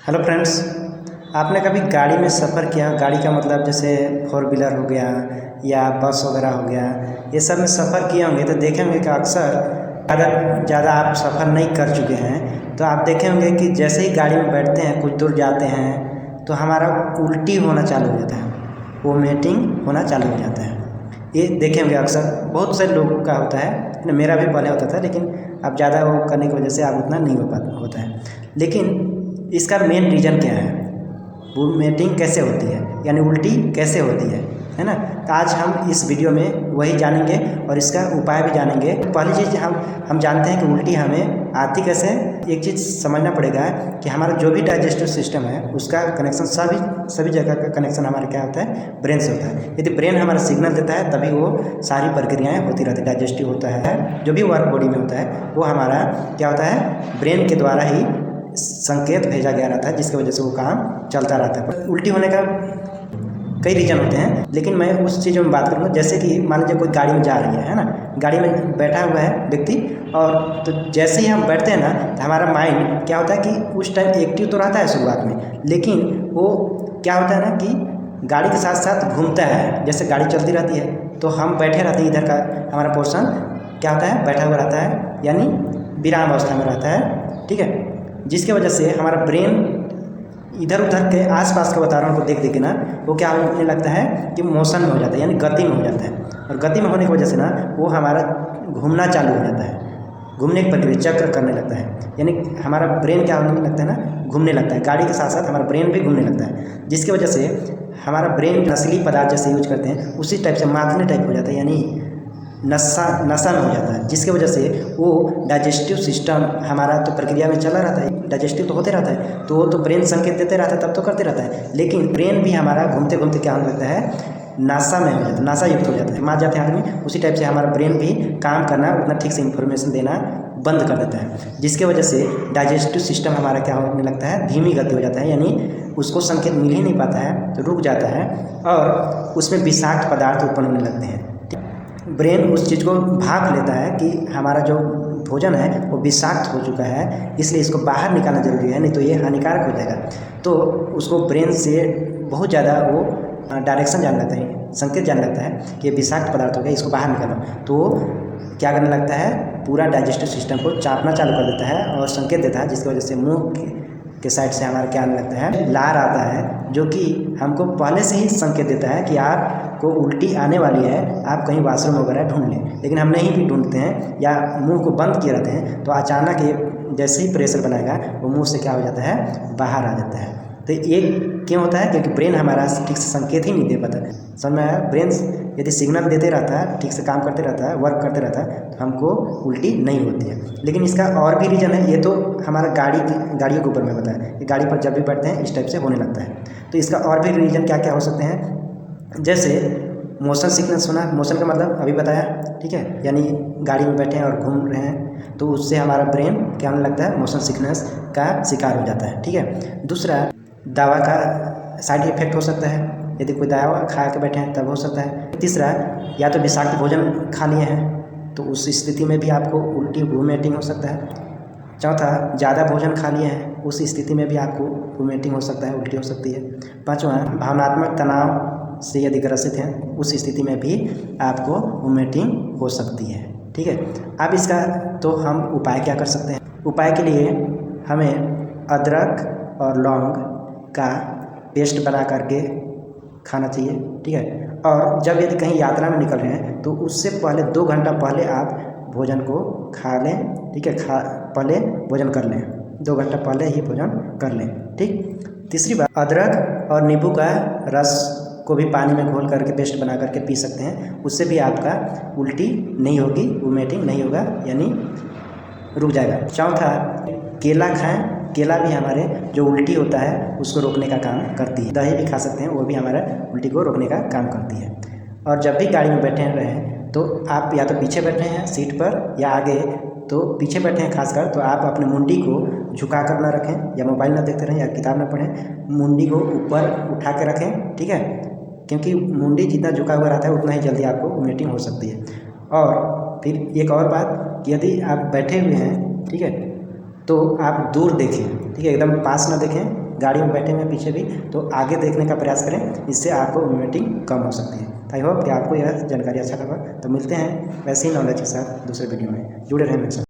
Hello friends, आपने कभी गाड़ी में सफ़र किया? गाड़ी का मतलब जैसे फोर व्हीलर हो गया या बस वगैरह हो गया, ये सब में सफ़र किए होंगे तो देखे होंगे कि अक्सर ज़्यादा आप सफ़र नहीं कर चुके हैं तो आप देखे होंगे कि जैसे ही गाड़ी में बैठते हैं कुछ दूर जाते हैं तो हमारा उल्टी होना चालू हो जाता है, वोमिटिंग होना चालू हो जाता है। ये देखे होंगे अक्सर बहुत सारे लोगों का होता है, मेरा भी पहले होता था लेकिन अब ज़्यादा वो करने की वजह से अब उतना नहीं होता है। लेकिन इसका मेन रीज़न क्या है, वोमिटिंग कैसे होती है यानी उल्टी कैसे होती है ना। तो आज हम इस वीडियो में वही जानेंगे और इसका उपाय भी जानेंगे। पहली चीज़ हम जानते हैं कि उल्टी हमें आती कैसे। एक चीज़ समझना पड़ेगा कि हमारा जो भी डाइजेस्टिव सिस्टम है उसका कनेक्शन सभी जगह का कनेक्शन हमारा क्या होता है, ब्रेन से होता है। यदि ब्रेन हमारा सिग्नल देता है तभी वो सारी प्रक्रियाएँ होती रहती है। डाइजेस्टिव होता है, जो भी वर्क बॉडी में होता है वो हमारा क्या होता है, ब्रेन के द्वारा ही संकेत भेजा गया रहता है, जिसकी वजह से वो काम चलता रहता है। उल्टी होने का कई रीज़न होते हैं लेकिन मैं उस चीज़ में बात करूँगा जैसे कि मान लीजिए कोई गाड़ी में जा रही है ना, गाड़ी में बैठा हुआ है व्यक्ति, और तो जैसे ही हम बैठते हैं ना तो हमारा माइंड क्या होता है कि उस टाइम एक्टिव तो रहता है शुरुआत में, लेकिन वो क्या होता है ना कि गाड़ी के साथ साथ घूमता है। जैसे गाड़ी चलती रहती है तो हम बैठे रहते हैं, इधर का हमारा पोर्शन क्या होता है, बैठा हुआ रहता है यानी विराम अवस्था में रहता है, ठीक है। जिसके वजह से हमारा ब्रेन इधर उधर के आसपास के वातावरण को देख के ना वो क्या होने लगता है कि मोशन में हो जाता है यानी गति में हो जाता है। और गति में होने की वजह से ना वो हमारा घूमना चालू हो जाता है, घूमने की प्रक्रिया चक्र करने लगता है, यानी हमारा ब्रेन क्या होने लगता है ना, घूमने लगता है। गाड़ी के साथ साथ हमारा ब्रेन भी घूमने लगता है, जिसकी वजह से हमारा ब्रेन नशीली पदार्थ जैसे यूज करते हैं उसी टाइप से माखने टाइप हो जाता है, यानी नशा में हो जाता है। जिसकी वजह से वो डाइजेस्टिव सिस्टम हमारा तो प्रक्रिया में चला रहता है, डाइजेस्टिव तो होते रहता है, तो वो तो ब्रेन संकेत देते रहता है, तब तो करते रहता है, लेकिन ब्रेन भी हमारा घूमते घूमते क्या होने लगता है, नशा में हो जाता है, नशा युक्त हो जाता है, मान जाते हैं आदमी। उसी टाइप से हमारा ब्रेन भी काम करना, उतना ठीक से इंफॉर्मेशन देना बंद कर देता है, जिसके वजह से डाइजेस्टिव सिस्टम हमारा क्या होने लगता है, धीमी गति हो जाता है, यानी उसको संकेत मिल ही नहीं पाता है तो रुक जाता है और उसमें विषाक्त पदार्थ उत्पन्न होने लगते हैं। ब्रेन उस चीज़ को भांप लेता है कि हमारा जो भोजन है वो विषाक्त हो चुका है, इसलिए इसको बाहर निकालना जरूरी है, नहीं तो ये हानिकारक हो जाएगा। तो उसको ब्रेन से बहुत ज़्यादा वो डायरेक्शन जान लगता है, संकेत जान लगता है कि ये विषाक्त पदार्थ हो गया, इसको बाहर निकालो। तो क्या करने लगता है, पूरा डाइजेस्टिव सिस्टम को चापना चालू कर देता है और संकेत देता है, जिसकी वजह से मुँह के साइड से हमारा क्या आने लगता है, लार आता है, जो कि हमको पहले से ही संकेत देता है कि आपको उल्टी आने वाली है, आप कहीं वॉशरूम वगैरह ढूंढ लें। लेकिन हम नहीं भी ढूंढते हैं या मुंह को बंद किए रहते हैं तो अचानक ये जैसे ही प्रेशर बनाएगा वो मुंह से क्या हो जाता है, बाहर आ जाता है। तो ये क्यों होता है, क्योंकि ब्रेन हमारा ठीक से संकेत ही नहीं दे पाता। समझ में आया? ब्रेन यदि सिग्नल देते रहता है, ठीक से काम करते रहता है, वर्क करते रहता है, तो हमको उल्टी नहीं होती है। लेकिन इसका और भी रीज़न है, ये तो हमारा गाड़ियों के ऊपर में बताया कि गाड़ी पर जब भी बैठते हैं इस टाइप से होने लगता है। तो इसका और भी रीज़न क्या क्या हो सकते हैं, जैसे मोशन सिकनेस होना। मोशन का मतलब अभी बताया, ठीक है, यानी गाड़ी में बैठे हैं और घूम रहे हैं तो उससे हमारा ब्रेन क्या होने लगता है, मोशन सिकनेस का शिकार हो जाता है, ठीक है। दूसरा, दवा का साइड इफेक्ट हो सकता है, यदि कोई दवा खा के बैठे हैं तब हो सकता है। तीसरा, या तो विषाक्त भोजन खा लिए हैं तो उस स्थिति में भी आपको उल्टी वोमिटिंग हो सकता है। चौथा, ज़्यादा भोजन खा लिए हैं उस स्थिति में भी आपको वोमिटिंग हो सकता है, उल्टी हो सकती है। पाँचवा, भावनात्मक तनाव से यदि ग्रसित हैं उस स्थिति में भी आपको वोमिटिंग हो सकती है, ठीक है। अब इसका तो हम उपाय क्या कर सकते हैं, उपाय के लिए हमें अदरक और लौंग का पेस्ट बना करके खाना चाहिए, ठीक है। और जब यदि कहीं यात्रा में निकल रहे हैं तो उससे पहले 2 घंटा पहले आप भोजन को खा लें, ठीक है, पहले भोजन कर लें, 2 घंटा पहले ही भोजन कर लें, ठीक। तीसरी बात, अदरक और नींबू का रस को भी पानी में घोल करके पेस्ट बना करके पी सकते हैं, उससे भी आपका उल्टी नहीं होगी, वोमिटिंग नहीं होगा, यानी रुक जाएगा। चौथा, केला खाएं, केला भी हमारे जो उल्टी होता है उसको रोकने का काम करती है। दही भी खा सकते हैं, वो भी हमारा उल्टी को रोकने का काम करती है। और जब भी गाड़ी में बैठे रहें तो आप या तो पीछे बैठे हैं सीट पर या आगे, तो पीछे बैठे हैं खासकर तो आप अपनी मुंडी को झुका कर ना रखें, या मोबाइल ना देखते रहें या किताब ना पढ़ें, मुंडी को ऊपर उठा के रखें, ठीक है, क्योंकि मुंडी जितना झुका हुआ रहता है उतना ही जल्दी आपको वोमिटिंग हो सकती है। और फिर एक और बात, यदि आप बैठे हुए हैं, ठीक है, तो आप दूर देखें, ठीक है, एकदम पास ना देखें, गाड़ी में बैठे हुए पीछे भी तो आगे देखने का प्रयास करें, इससे आपको वोमिटिंग कम हो सकती है। आई होप कि आपको यह जानकारी अच्छा लगा। तो मिलते हैं वैसे ही नॉलेज के साथ दूसरे वीडियो में, जुड़े रहें मेरे साथ।